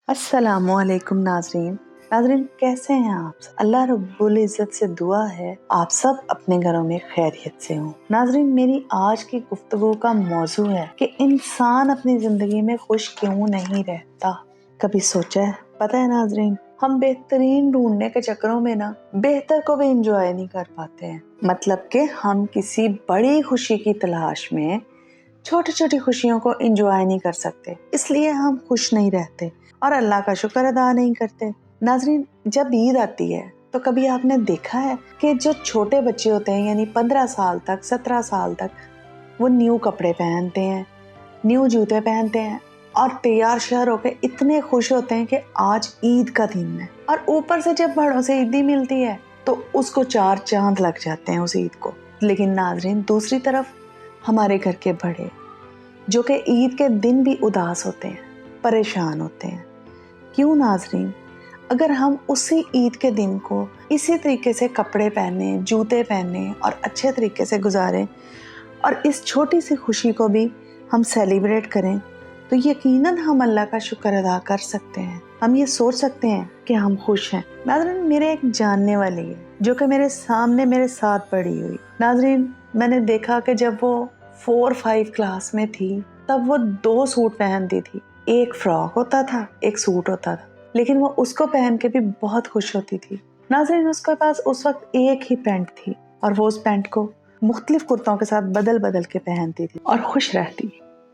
अस्सलामुअलैकुम नाजरीन कैसे हैं आप? अल्लाह रब्बुल इज़्ज़त से दुआ है आप सब अपने घरों में खैरियत से हों। नाजरीन, मेरी आज की गुफ्तगू का मौजू है कि इंसान अपनी जिंदगी में खुश क्यों नहीं रहता। कभी सोचा है? पता है नाजरीन, हम बेहतरीन ढूंढने के चक्करों में ना बेहतर को भी इंजॉय नहीं कर पाते हैं। मतलब कि हम किसी बड़ी खुशी की तलाश में छोटी छोटी खुशियों को एंजॉय नहीं कर सकते, इसलिए हम खुश नहीं रहते और अल्लाह का शुक्र अदा नहीं करते। नाजरीन, जब ईद आती है तो कभी आपने देखा है कि जो छोटे बच्चे होते हैं यानी 15 साल तक 17 साल तक वो न्यू कपड़े पहनते हैं, न्यू जूते पहनते हैं और तैयार शहर होकर इतने खुश होते हैं कि आज ईद का दिन है। और ऊपर से जब बड़ों से ईदी मिलती है तो उसको 4 चांद लग जाते हैं उस ईद को। लेकिन नाजरीन, दूसरी तरफ हमारे घर के बड़े जो कि ईद के दिन भी उदास होते हैं, परेशान होते हैं। क्यों नाजरीन? अगर हम उसी ईद के दिन को इसी तरीके से कपड़े पहने, जूते पहने और अच्छे तरीके से गुजारें और इस छोटी सी खुशी को भी हम सेलिब्रेट करें तो यकीनन हम अल्लाह का शुक्र अदा कर सकते हैं। हम ये सोच सकते हैं कि हम खुश हैं। नाजरीन, मेरे एक जानने वाली है जो कि मेरे सामने मेरे साथ पढ़ी हुई। नाजरीन, मैंने देखा कि जब वो 4-5 क्लास में थी तब वो 2 सूट पहनती थी। एक फ्रॉक होता था, एक सूट होता था, लेकिन वो उसको पहन के भी बहुत खुश होती थी। नाज़रीन, उसके पास उस वक्त एक ही पैंट थी और वो उस पैंट को मुख्तलिफ कुर्तों के साथ बदल बदल के पहनती थी और खुश रहती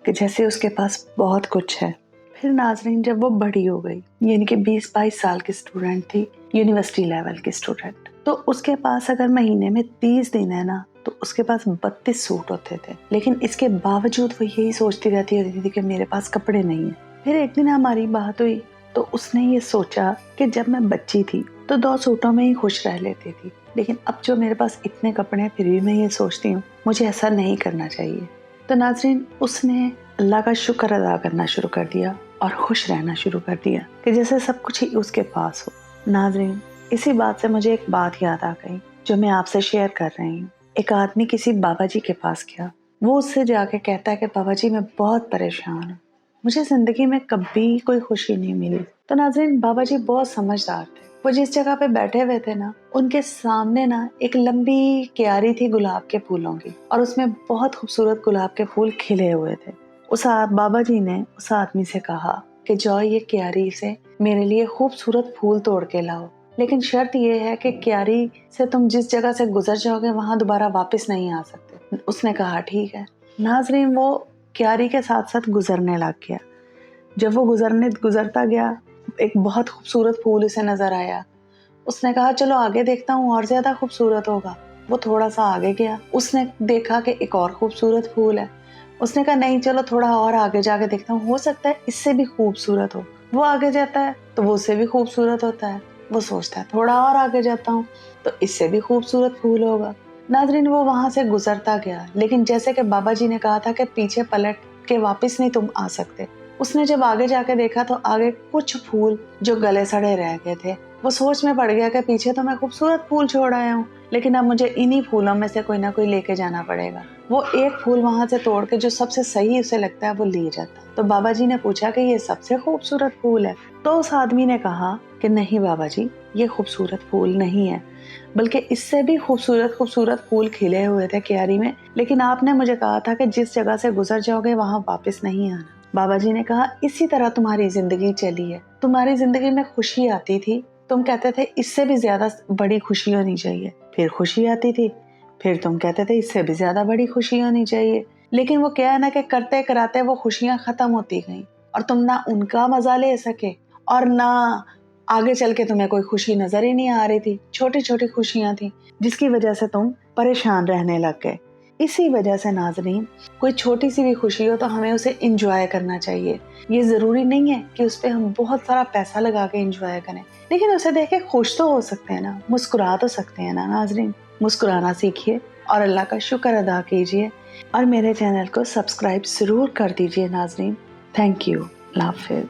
कि जैसे उसके पास बहुत कुछ है। फिर नाज़रीन, जब वो बड़ी हो गई यानी कि 20-22 साल की स्टूडेंट थी, यूनिवर्सिटी लेवल की स्टूडेंट, तो उसके पास अगर महीने में 30 दिन है ना तो उसके पास 32 सूट होते थे। लेकिन इसके बावजूद वो यही सोचती रहती होती थी कि मेरे पास कपड़े नहीं है। फिर एक दिन हमारी बात हुई तो उसने ये सोचा कि जब मैं बच्ची थी तो 2 सूटों में ही खुश रह लेती थी, लेकिन अब जो मेरे पास इतने कपड़े हैं फिर भी मैं ये सोचती हूँ मुझे ऐसा नहीं करना चाहिए। तो नाज़रीन, उसने अल्लाह का शुक्र अदा करना शुरू कर दिया और खुश रहना शुरू कर दिया कि जैसे सब कुछ ही उसके पास हो। नाज़रीन, इसी बात से मुझे एक बात याद आ गई जो मैं आपसे शेयर कर रही हूँ। एक आदमी किसी बाबा जी के पास गया। वो उससे जाके कहता है कि बाबा जी, मैं बहुत परेशान हूँ, मुझे जिंदगी में कभी कोई खुशी नहीं मिली। तो नाज़रीन, बाबा जी बहुत समझदार थे। वो जिस जगह पे बैठे हुए थे ना, उनके सामने ना एक लंबी क्यारी थी गुलाब के फूलों की और उसमें बहुत खूबसूरत गुलाब के फूल खिले हुए थे। बाबा जी ने उस आदमी से कहा कि जाओ ये क्यारी से मेरे लिए खूबसूरत फूल तोड़ के लाओ, लेकिन शर्त ये है कि क्यारी से तुम जिस जगह से गुजर जाओगे वहां दोबारा वापस नहीं आ सकते। उसने कहा ठीक है। नाजरीन, वो क्यारी के साथ साथ गुजरने लग गया। जब वो गुजरता गया, एक बहुत खूबसूरत फूल उसे नजर आया। उसने कहा चलो आगे देखता हूँ, और ज्यादा खूबसूरत होगा। वो थोड़ा सा आगे गया, उसने देखा कि एक और खूबसूरत फूल है। उसने कहा नहीं, चलो थोड़ा और आगे जाके देखता हूँ, हो सकता है इससे भी खूबसूरत हो। वो आगे जाता है तो वो उससे भी खूबसूरत होता है। वो सोचता है थोड़ा और आगे जाता हूँ तो इससे भी खूबसूरत फूल होगा। नाजरीन, वो वहां से गुजरता गया, लेकिन जैसे कि बाबा जी ने कहा था कि पीछे पलट के वापस नहीं तुम आ सकते। उसने जब आगे जाके देखा तो आगे कुछ फूल जो गले सड़े रह गए थे। वो सोच में पड़ गया कि पीछे तो मैं खूबसूरत फूल छोड़ आया हूँ, लेकिन अब मुझे इन्हीं फूलों में से कोई ना कोई लेके जाना पड़ेगा। वो एक फूल वहां से तोड़ के जो सबसे सही उसे लगता है वो ले जाता। तो बाबा जी ने पूछा कि ये सबसे खूबसूरत फूल है? तो उस आदमी ने कहा कि नहीं बाबा जी, ये खूबसूरत फूल नहीं है, बल्कि इससे भी खूबसूरत खूबसूरत फूल खिले हुए थे क्यारी में, लेकिन आपने मुझे कहा था कि जिस जगह से गुजर जाओगे वहां वापस नहीं आना। बाबा जी ने कहा इसी तरह तुम्हारी जिंदगी चली है। तुम्हारी जिंदगी में खुशी आती थी, तुम कहते थे इससे भी ज्यादा बड़ी खुशी होनी चाहिए। फिर खुशी आती थी, फिर तुम कहते थे इससे भी ज्यादा बड़ी खुशी होनी चाहिए। लेकिन वो क्या है ना कि करते कराते वो खुशियां खत्म होती गईं और तुम ना उनका मजा ले सके और ना आगे चल के तुम्हें कोई खुशी नजर ही नहीं आ रही थी। छोटी छोटी खुशियां थी जिसकी वजह से तुम परेशान रहने लग गए। इसी वजह से नाजरीन, कोई छोटी सी भी खुशी हो तो हमें उसे इंजॉय करना चाहिए। ये जरूरी नहीं है कि उस पर हम बहुत सारा पैसा लगा के इंजॉय करें, लेकिन उसे देख के खुश तो हो सकते हैं ना, मुस्कुरा तो सकते हैं ना। नाजरीन, मुस्कुराना सीखिए और अल्लाह का शुक्र अदा कीजिए और मेरे चैनल को सब्सक्राइब जरूर कर दीजिए नाजरीन। Thank you. Allah Hafiz.